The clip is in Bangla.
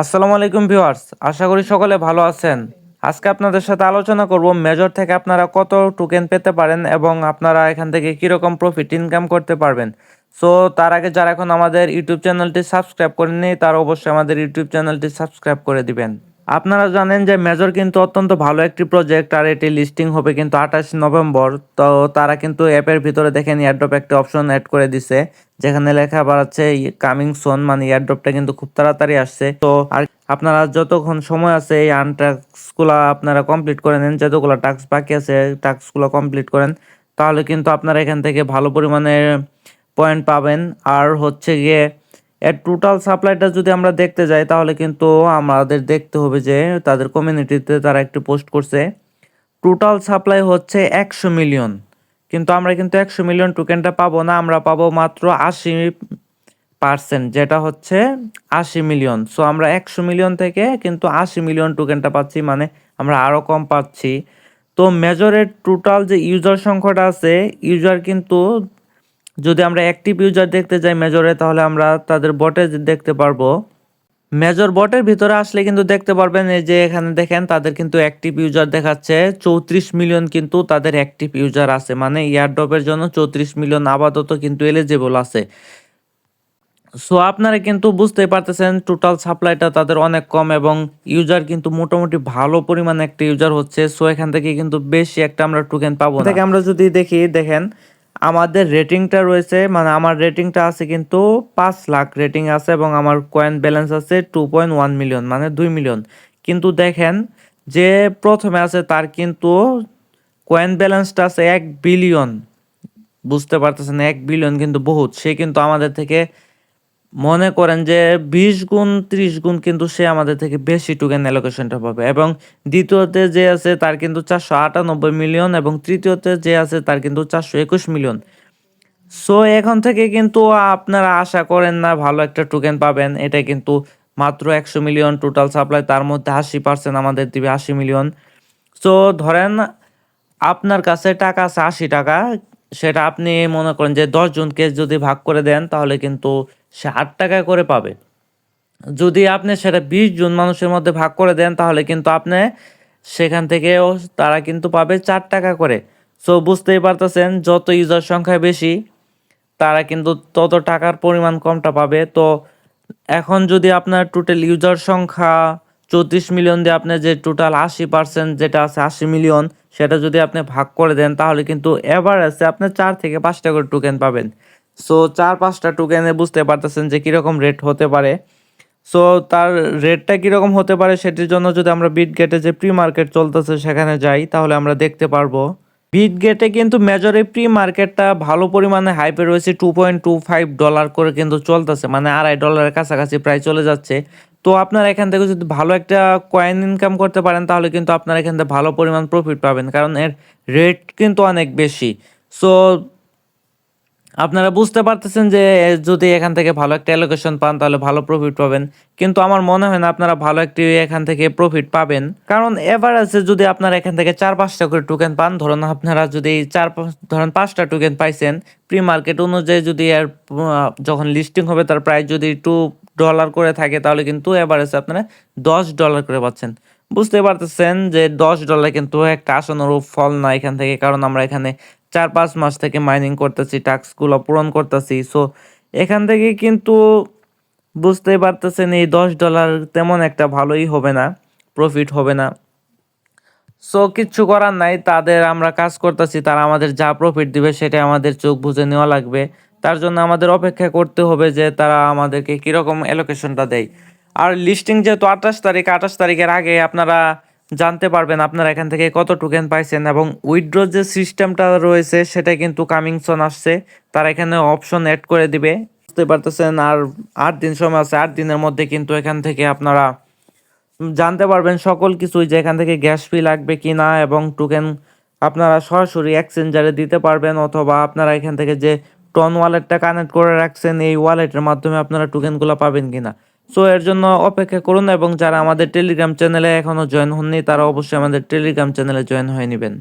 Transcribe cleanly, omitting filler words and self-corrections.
আসসালামু আলাইকুম ভিউয়ার্স, আশা করি সকলে ভালো আছেন। আজকে আপনাদের সাথে আলোচনা করব মেজর থেকে আপনারা কত টোকেন পেতে পারেন এবং আপনারা এখান থেকে কিরকম প্রফিট ইনকাম করতে পারবেন। সো তার আগে যারা এখন আমাদের ইউটিউব চ্যানেলটি সাবস্ক্রাইব করেননি তারা অবশ্যই আমাদের ইউটিউব চ্যানেলটি সাবস্ক্রাইব করে দিবেন। আপনারা জানেন যে মেজর কিন্তু অত্যন্ত ভালো একটি প্রজেক্ট, আর এটি লিস্টিং হবে কিন্তু 28 নভেম্বর। তো তারা কিন্তু অ্যাপের ভিতরে দেখেন এয়ারড্রপ একটা অপশন অ্যাড করে দিছে, যেখানে লেখা বাড়াচ্ছে কামিং সোন, মানে এয়ারড্রপটা কিন্তু খুব তাড়াতাড়ি আসছে। তো আর আপনারা যতক্ষণ সময় আছে এই আনটাস্কগুলো আপনারা কমপ্লিট করে নেন, যতগুলো টাস্ক বাকি আছে টাস্কগুলো কমপ্লিট করেন, তাহলে কিন্তু আপনারা এখান থেকে ভালো পরিমাণে পয়েন্ট পাবেন। আর হচ্ছে গিয়ে এর টোটাল সাপ্লাইটা যদি আমরা দেখতে যাই তাহলে কিন্তু আমাদের দেখতে হবে যে তাদের কমিউনিটিতে তারা একটু পোস্ট করছে টোটাল সাপ্লাই হচ্ছে 100 মিলিয়ন, কিন্তু আমরা কিন্তু 100 মিলিয়ন টোকেনটা পাবো না, আমরা পাবো মাত্র 80%, যেটা হচ্ছে 80 মিলিয়ন। সো আমরা 100 মিলিয়ন থেকে কিন্তু 80 মিলিয়ন টোকেনটা পাচ্ছি, মানে আমরা আরও কম পাচ্ছি। তো মেজরের টোটাল যে ইউজার সংখ্যাটা আছে, ইউজার কিন্তু যদি আমরা অ্যাক্টিভ ইউজার দেখতে যাই মেজরে, তাহলে আমরা তাদের বটে দেখতে পারবো। মেজর বটের ভিতরে আসলে কিন্তু দেখতে পারবেন এই যে এখানে দেখেন তাদের কিন্তু অ্যাক্টিভ ইউজার দেখাচ্ছে 34 মিলিয়ন, কিন্তু তাদের অ্যাক্টিভ ইউজার আছে, মানে এয়ারড্রপের জন্য 34 মিলিয়ন আপাতত কিন্তু এলিজিবল আছে। সো আপনারা কিন্তু বুঝতেই পারতেছেন টোটাল সাপ্লাইটা তাদের অনেক কম এবং ইউজার কিন্তু মোটামুটি ভালো পরিমাণে একটা ইউজার হচ্ছে। সো এখান থেকে কিন্তু বেশি একটা আমরা টোকেন পাবো না। থেকে আমরা যদি দেখি, দেখেন আমাদের রেটিংটা রয়েছে, মানে আমার রেটিংটা আছে কিন্তু 5 লাখ রেটিং আছে এবং আমার কয়েন ব্যালেন্স আছে 2.1 মিলিয়ন, মানে 2 মিলিয়ন। কিন্তু দেখেন যে প্রথমে আছে তার কিন্তু কয়েন ব্যালেন্সটা আছে 1 বিলিয়ন। বুঝতে পারতেছেন 1 বিলিয়ন কিন্তু বহুত, সে কিন্তু আমাদের থেকে মনে করেন যে 20 গুণ 30 গুণ কিন্তু সে আমাদের থেকে বেশি টোকেন অ্যালোকেশনটা পাবে। এবং দ্বিতীয়তে যে আছে তার কিন্তু 498 মিলিয়ন এবং তৃতীয়তে যে আছে তার কিন্তু 421 মিলিয়ন। সো এখন থেকে কিন্তু আপনারা আশা করেন না ভালো একটা টোকেন পাবেন, এটা কিন্তু মাত্র 100 মিলিয়ন টোটাল সাপ্লাই, তার মধ্যে 80% আমাদের দিবে 80 মিলিয়ন। সো ধরেন আপনার কাছে টাকা আছে 80 টাকা, সেটা আপনি মনে করেন যে 10 জনকে যদি ভাগ করে দেন তাহলে কিন্তু সে 8 টাকা করে পাবে। যদি আপনি সেটা 20 জন মানুষের মধ্যে ভাগ করে দেন তাহলে কিন্তু আপনি সেখান থেকেও তারা কিন্তু পাবে 4 টাকা করে। সো বুঝতেই পারতেছেন যত ইউজার সংখ্যা বেশি তারা কিন্তু তত টাকার পরিমাণ কমটা পাবে। তো এখন যদি আপনার টোটাল ইউজার সংখ্যা 34 মিলিয়ন দিয়ে আপনি যে টোটাল 80% যেটা আছে 80 মিলিয়ন, সেটা যদি আপনি ভাগ করে দেন তাহলে কিন্তু এভারেজে আপনি 4 থেকে 5টা করে টোকেন পাবেন। সো 4-5টা টোকেনে বুঝতে পারতেছেন যে কীরকম রেট হতে পারে। সো তার রেটটা কীরকম হতে পারে সেটির জন্য যদি আমরা বিটগেটে যে প্রি মার্কেট চলতেছে সেখানে যাই তাহলে আমরা দেখতে পারবো বিটগেটে কিন্তু মেজরে প্রি মার্কেটটা ভালো পরিমাণে হাইপে রয়েছে। $2.25 করে কিন্তু চলতেছে, মানে $2.5 কাছাকাছি প্রায় চলে যাচ্ছে। তো আপনারা এখান থেকে যদি ভালো একটা কয়েন ইনকাম করতে পারেন তাহলে কিন্তু আপনারা এখান থেকে ভালো পরিমাণ প্রফিট পাবেন, কারণ এর রেট কিন্তু অনেক বেশি। সো আপনারা বুঝতে পারতেছেন যে যদি এখান থেকে ভালো একটা অ্যালোকেশন পান তাহলে ভালো প্রফিট পাবেন, কিন্তু আমার মনে হয় না আপনারা ভালো একটি এখান থেকে প্রফিট পাবেন, কারণ এভারেজে যদি আপনারা এখান থেকে 4-5টা করে টোকেন পান, ধরুন আপনারা যদি ধরেন 5টা টোকেন পাইছেন প্রি মার্কেট অনুযায়ী, যদি এর যখন লিস্টিং হবে তার প্রাইস যদি $2 করে থাকে তাহলে কিন্তু এভারেজে আপনারা $10 করে পাচ্ছেন। বুঝতে পারতেছেন যে $10 কিন্তু একটা আশানুরূপ ফল না এখান থেকে, কারণ আমরা এখানে 4-5 মাস থেকে মাইনিং করতেছি, টাস্কগুলো পূরণ করতেছি। সো এখান থেকে কিন্তু বুঝতেই পারতেছেন এই $10 তেমন একটা ভালোই হবে না, প্রফিট হবে না। সো কিচ্ছু করার নাই, তাদের আমরা কাজ করতেছি, তারা আমাদের যা প্রফিট দিবে সেটা আমাদের চোখ বুজে নেওয়া লাগবে। তার জন্য আমাদের অপেক্ষা করতে হবে যে তারা আমাদেরকে কীরকম অ্যালোকেশনটা দেয়। আর লিস্টিং যেহেতু 28 তারিখ, 28 তারিখের আগে আপনারা জানতে পারবেন আপনারা এখান থেকে কত টোকেন পাইছেন, এবং উইথড্র যে সিস্টেমটা রয়েছে সেটা কিন্তু কামিং সুন আসছে, তারা এখানে অপশন অ্যাড করে দিবে। বুঝতে পারতেছেন আর 8 দিন সময় আছে, 8 দিনের মধ্যে কিন্তু এখান থেকে আপনারা জানতে পারবেন সকল কিছুই, যে এখান থেকে গ্যাস ফি লাগবে কি না, এবং টোকেন আপনারা সরাসরি এক্সচেঞ্জারে দিতে পারবেন, অথবা আপনারা এখান থেকে যে টন ওয়ালেটটা কানেক্ট করে রাখছেন এই ওয়ালেটের মাধ্যমে আপনারা টোকেনগুলো পাবেন কিনা। সো এর জন্য অপেক্ষা করুন, এবং যারা আমাদের টেলিগ্রাম চ্যানেলে এখনও জয়েন হননি তারা অবশ্যই আমাদের টেলিগ্রাম চ্যানেলে জয়েন হয়ে নেবেন।